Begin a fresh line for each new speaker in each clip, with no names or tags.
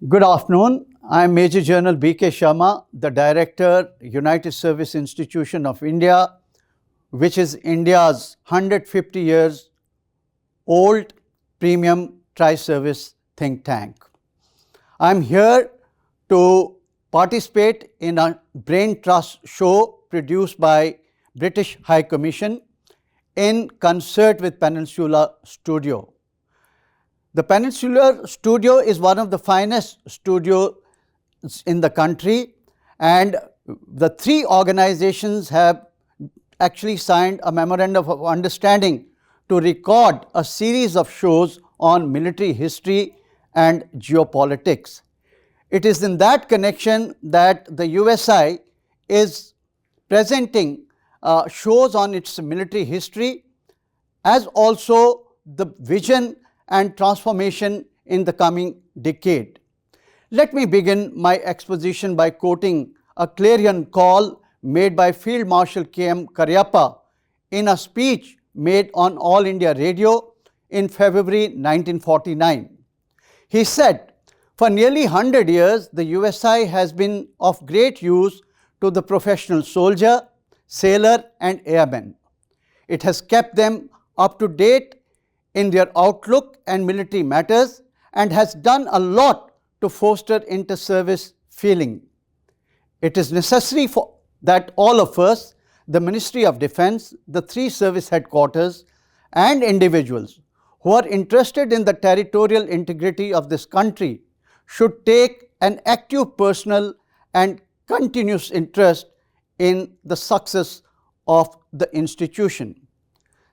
Good afternoon. I am Major General B.K. Sharma, the Director, United Service Institution of India, which is India's 150 years old premium tri-service think tank. I am here to participate in a brain trust show produced by British High Commission in concert with Peninsula Studio. The Peninsula Studio is one of the finest studios in the country, and the three organizations have actually signed a memorandum of understanding to record a series of shows on military history and geopolitics. It is in that connection that the USI is presenting shows on its military history as also the vision and transformation in the coming decade. Let me begin my exposition by quoting a clarion call made by Field Marshal K.M. Cariappa in a speech made on All India Radio in February 1949. He said, "For nearly 100 years, the USI has been of great use to the professional soldier, sailor and airman. It has kept them up to date in their outlook and military matters and has done a lot to foster inter-service feeling. It is necessary that all of us, the Ministry of Defence, the three service headquarters and individuals who are interested in the territorial integrity of this country should take an active personal and continuous interest in the success of the institution."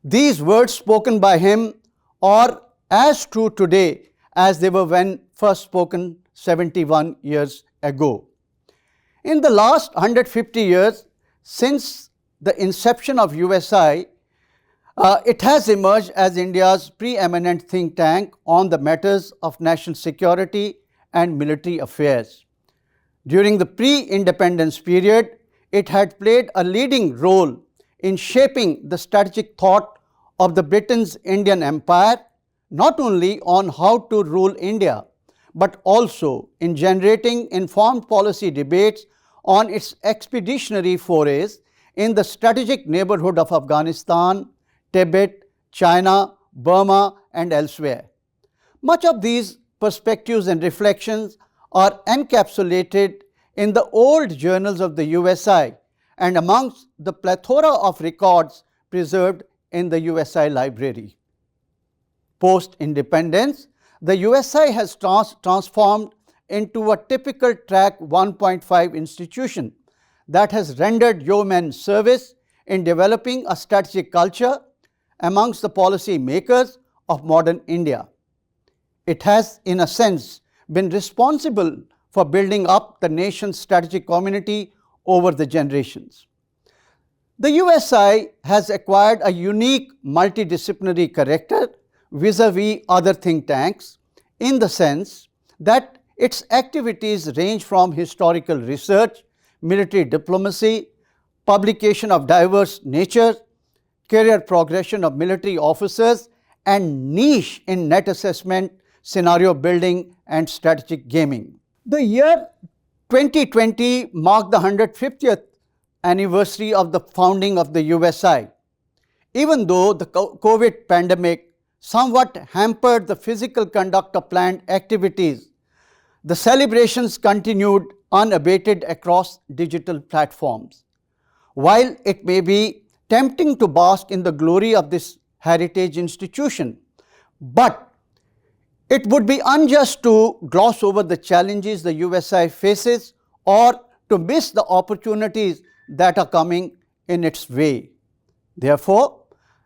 These words spoken by him are as true today as they were when first spoken 71 years ago. In the last 150 years, since the inception of USI, it has emerged as India's preeminent think tank on the matters of national security and military affairs. During the pre-independence period, it had played a leading role in shaping the strategic thought of the Britain's Indian Empire, not only on how to rule India, but also in generating informed policy debates on its expeditionary forays in the strategic neighborhood of Afghanistan, Tibet, China, Burma, and elsewhere. Much of these perspectives and reflections are encapsulated in the old journals of the USI and amongst the plethora of records preserved in the USI library. Post-independence, the USI has transformed into a typical Track 1.5 institution that has rendered yeoman service in developing a strategic culture amongst the policy makers of modern India. It has, in a sense, been responsible for building up the nation's strategic community over the generations. The USI has acquired a unique multidisciplinary character vis-a-vis other think tanks in the sense that its activities range from historical research, military diplomacy, publication of diverse nature, career progression of military officers, and niche in net assessment, scenario building, and strategic gaming. The year 2020 marked the 150th anniversary of the founding of the USI. Even though the COVID pandemic somewhat hampered the physical conduct of planned activities, the celebrations continued unabated across digital platforms. While it may be tempting to bask in the glory of this heritage institution, but it would be unjust to gloss over the challenges the USI faces or to miss the opportunities that are coming in its way. Therefore,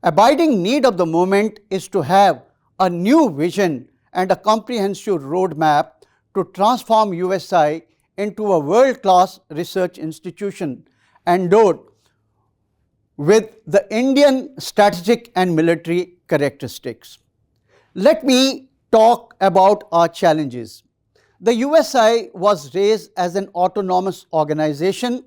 abiding need of the moment is to have a new vision and a comprehensive roadmap to transform USI into a world-class research institution endowed with the Indian strategic and military characteristics. Let me talk about our challenges. The USI was raised as an autonomous organization,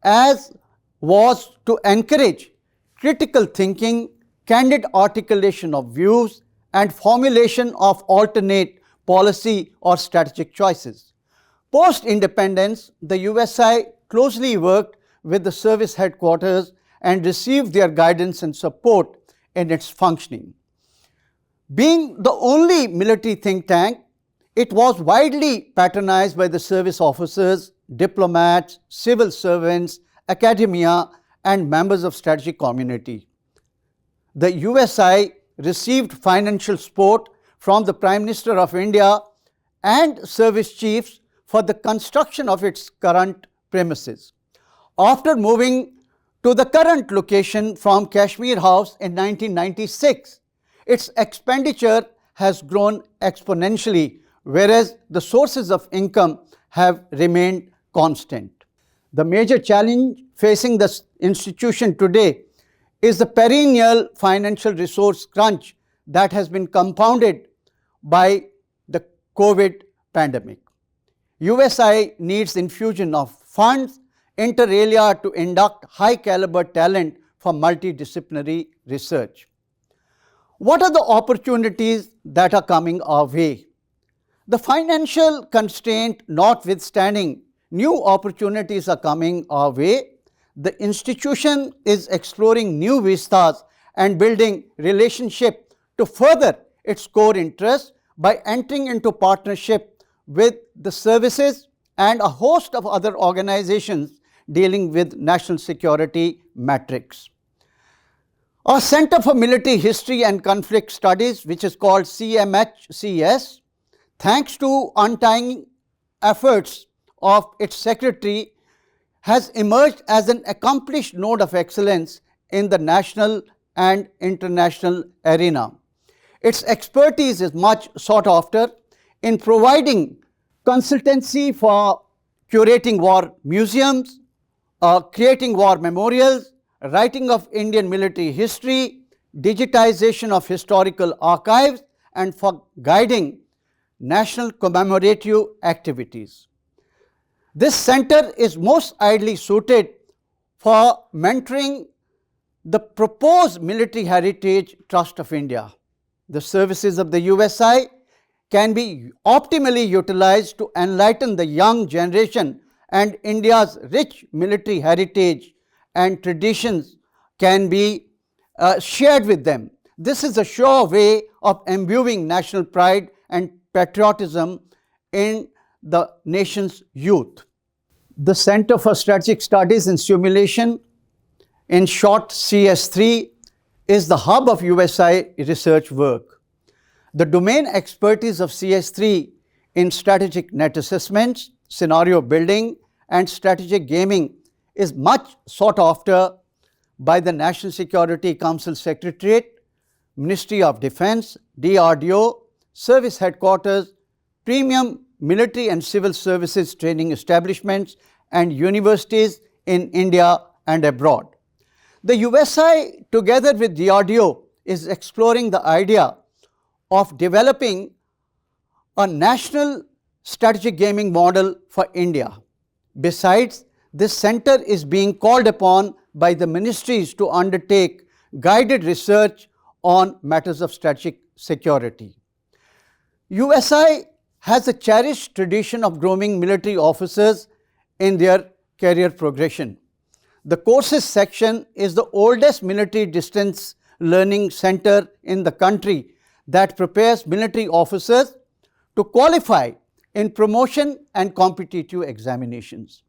as was to encourage critical thinking, candid articulation of views, and formulation of alternate policy or strategic choices. Post-independence, the USI closely worked with the service headquarters and received their guidance and support in its functioning. Being the only military think tank, it was widely patronized by the service officers, diplomats, civil servants, academia, and members of strategic community. The USI received financial support from the Prime Minister of India and service chiefs for the construction of its current premises. After moving to the current location from Kashmir House in 1996, its expenditure has grown exponentially, whereas the sources of income have remained constant. The major challenge facing the institution today is the perennial financial resource crunch that has been compounded by the COVID pandemic. USI needs infusion of funds inter alia to induct high caliber talent for multidisciplinary research. What are the opportunities that are coming our way? The financial constraint notwithstanding, new opportunities are coming our way. The institution is exploring new vistas and building relationship to further its core interests by entering into partnership with the services and a host of other organizations dealing with national security metrics. Our Center for Military History and Conflict Studies, which is called CMHCS, thanks to undying efforts of its secretary, has emerged as an accomplished node of excellence in the national and international arena. Its expertise is much sought after in providing consultancy for curating war museums, creating war memorials, writing of Indian military history, digitization of historical archives, and for guiding national commemorative activities. This center is most ideally suited for mentoring the proposed Military Heritage Trust of India. The services of the USI can be optimally utilized to enlighten the young generation, and India's rich military heritage and traditions can be shared with them. This is a sure way of imbuing national pride and patriotism in the nation's youth. The Center for Strategic Studies and Simulation, in short CS3, is the hub of USI research work. The domain expertise of CS3 in strategic net assessments, scenario building, and strategic gaming is much sought after by the National Security Council Secretariat, Ministry of Defense, DRDO, service headquarters, premium military and civil services training establishments, and universities in India and abroad. The USI, together with DRDO, is exploring the idea of developing a national strategic gaming model for India. Besides, this center is being called upon by the ministries to undertake guided research on matters of strategic security. USI has a cherished tradition of grooming military officers in their career progression. The courses section is the oldest military distance learning center in the country that prepares military officers to qualify in promotion and competitive examinations.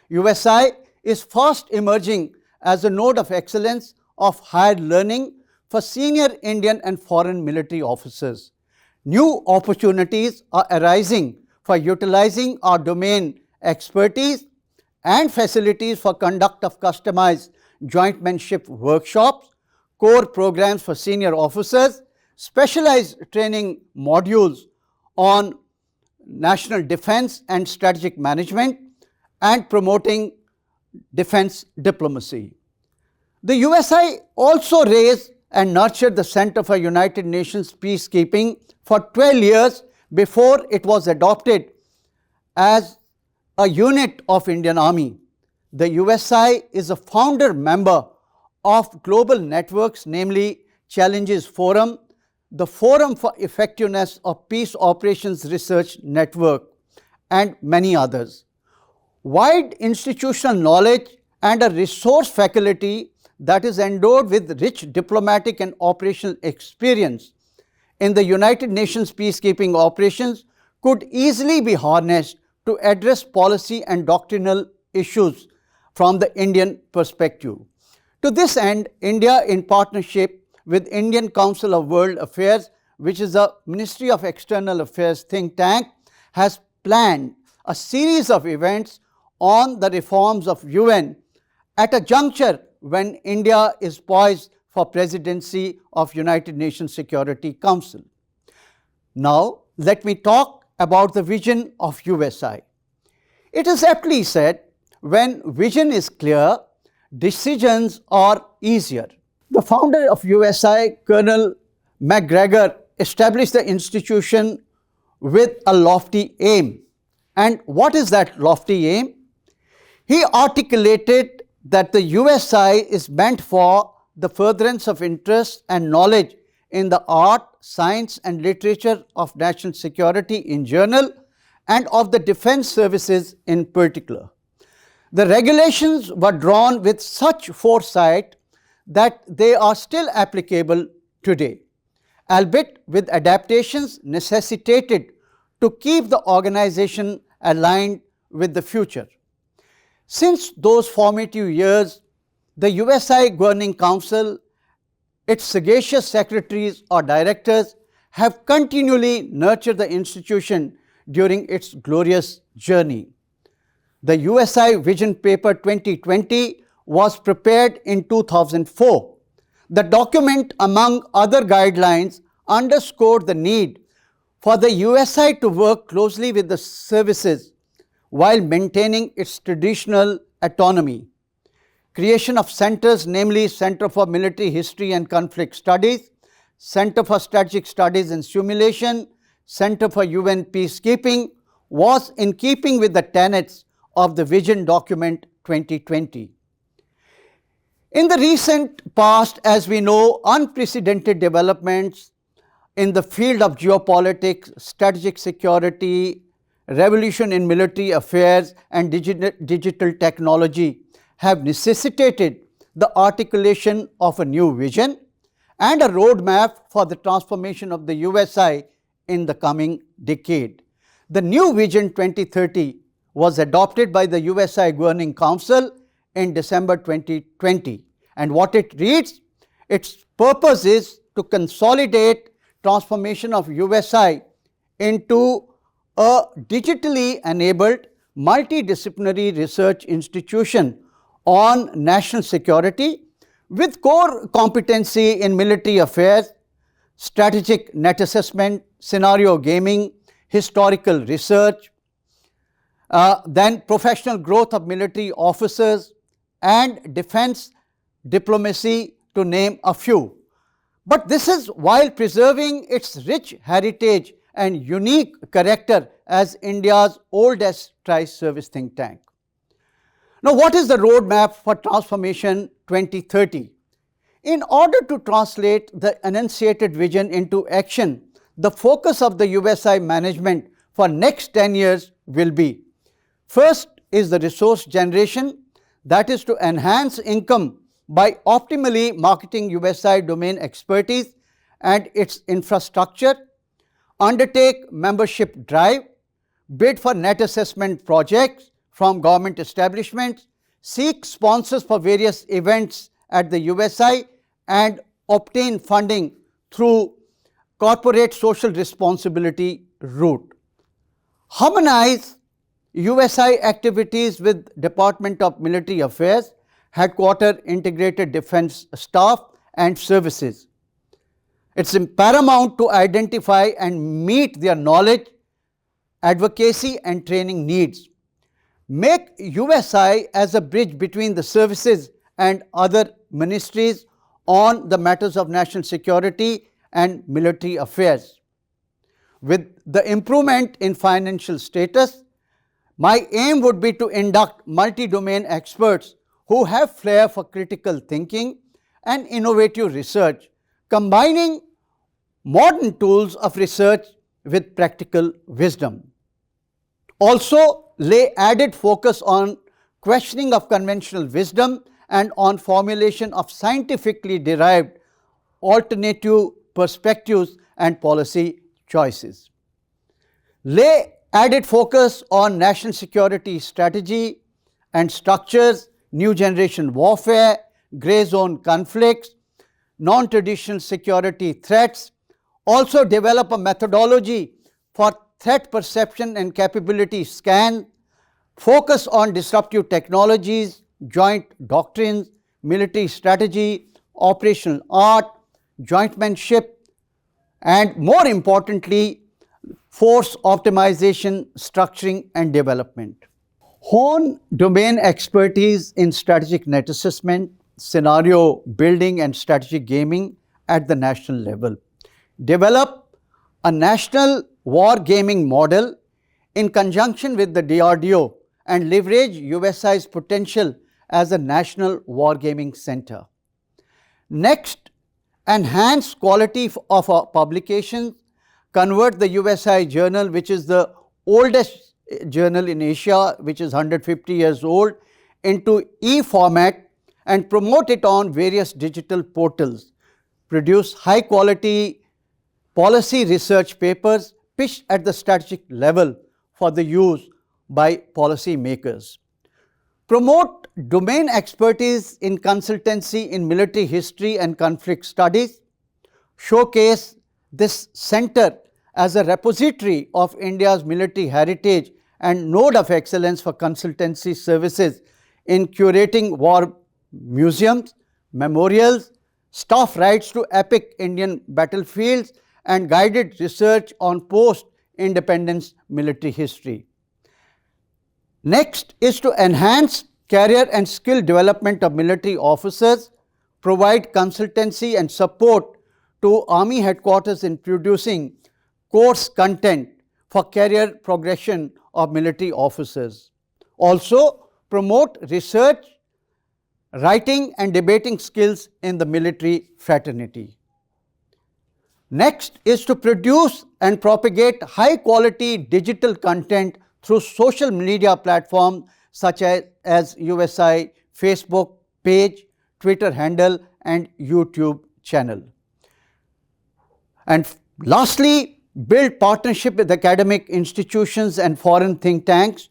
USI is fast emerging as a node of excellence of higher learning for senior Indian and foreign military officers. New opportunities are arising for utilizing our domain expertise and facilities for conduct of customized jointmanship workshops, core programs for senior officers, specialized training modules on national defense and strategic management, and promoting defense diplomacy. The USI also raised and nurtured the Center for United Nations Peacekeeping for 12 years before it was adopted as a unit of Indian Army. The USI is a founder member of global networks, namely Challenges Forum, the Forum for Effectiveness of Peace Operations Research Network, and many others. Wide institutional knowledge and a resource faculty that is endowed with rich diplomatic and operational experience in the United Nations peacekeeping operations could easily be harnessed to address policy and doctrinal issues from the Indian perspective. To this end, India, in partnership with Indian Council of World Affairs, which is a Ministry of External Affairs think tank, has planned a series of events on the reforms of UN at a juncture when India is poised for presidency of United Nations Security Council. Now, let me talk about the vision of USI. It is aptly said, when vision is clear, decisions are easier. The founder of USI, Colonel MacGregor, established the institution with a lofty aim. And what is that lofty aim? He articulated that the USI is meant for the furtherance of interest and knowledge in the art, science and literature of national security in general and of the defense services in particular. The regulations were drawn with such foresight that they are still applicable today, albeit with adaptations necessitated to keep the organization aligned with the future. Since those formative years, the USI Governing Council, its sagacious secretaries or directors, have continually nurtured the institution during its glorious journey. The USI Vision Paper 2020 was prepared in 2004. The document, among other guidelines, underscored the need for the USI to work closely with the services while maintaining its traditional autonomy. Creation of centers, namely Center for Military History and Conflict Studies, Center for Strategic Studies and Simulation, Center for UN Peacekeeping, was in keeping with the tenets of the Vision Document 2020. In the recent past, as we know, unprecedented developments in the field of geopolitics, strategic security, revolution in military affairs and digital technology have necessitated the articulation of a new vision and a roadmap for the transformation of the USI in the coming decade. The new Vision 2030 was adopted by the USI Governing Council in December 2020. And what it reads, its purpose is to consolidate transformation of USI into a digitally enabled multidisciplinary research institution on national security with core competency in military affairs, strategic net assessment, scenario gaming, historical research, then professional growth of military officers and defense diplomacy, to name a few. But this is while preserving its rich heritage and unique character as India's oldest tri-service think tank. Now, what is the roadmap for transformation 2030? In order to translate the enunciated vision into action, the focus of the USI management for next 10 years will be: first is the resource generation, that is to enhance income by optimally marketing USI domain expertise and its infrastructure, undertake membership drive, bid for net assessment projects from government establishments, seek sponsors for various events at the USI and obtain funding through corporate social responsibility route. Harmonize USI activities with Department of Military Affairs, Headquarter Integrated Defense Staff and Services. It's paramount to identify and meet their knowledge, advocacy and training needs. Make USI as a bridge between the services and other ministries on the matters of national security and military affairs. With the improvement in financial status, my aim would be to induct multi-domain experts who have flair for critical thinking and innovative research, combining modern tools of research with practical wisdom. Also, lay added focus on questioning of conventional wisdom and on formulation of scientifically derived alternative perspectives and policy choices. Lay added focus on national security strategy and structures, new generation warfare, grey zone conflicts, non-traditional security threats. Also develop a methodology for threat perception and capability scan, focus on disruptive technologies, joint doctrines, military strategy, operational art, jointmanship, and more importantly, force optimization, structuring and development. Hone domain expertise in strategic net assessment, scenario building and strategic gaming at the national level. Develop a national war gaming model in conjunction with the DRDO and leverage USI's potential as a national wargaming center. Next, enhance quality of our publications, convert the USI journal, which is the oldest journal in Asia, which is 150 years old, into e-format and promote it on various digital portals. Produce high quality policy research papers pitched at the strategic level for the use by policy makers. Promote domain expertise in consultancy in military history and conflict studies. Showcase this center as a repository of India's military heritage and node of excellence for consultancy services in curating war museums, memorials, staff rides to epic Indian battlefields, and guided research on post-independence military history. Next is to enhance career and skill development of military officers, provide consultancy and support to Army headquarters in producing course content for career progression of military officers. Also, promote research, writing and debating skills in the military fraternity. Next is to produce and propagate high quality digital content through social media platforms such as USI Facebook page, Twitter handle and YouTube channel. And lastly, build partnership with academic institutions and foreign think tanks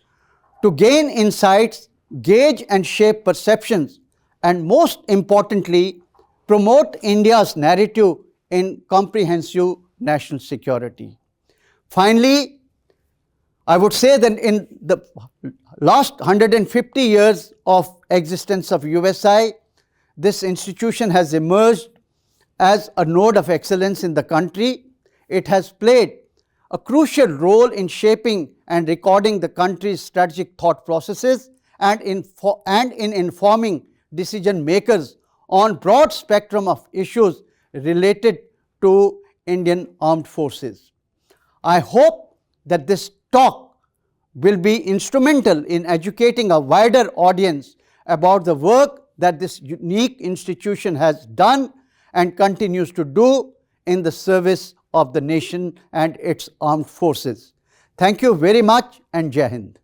to gain insights, gauge and shape perceptions, and most importantly, promote India's narrative in comprehensive national security. Finally, I would say that in the last 150 years of existence of USI, this institution has emerged as a node of excellence in the country. It has played a crucial role in shaping and recording the country's strategic thought processes and in informing decision makers on broad spectrum of issues related to Indian armed forces. I hope that this talk will be instrumental in educating a wider audience about the work that this unique institution has done and continues to do in the service of the nation and its armed forces. Thank you very much and Jai Hind.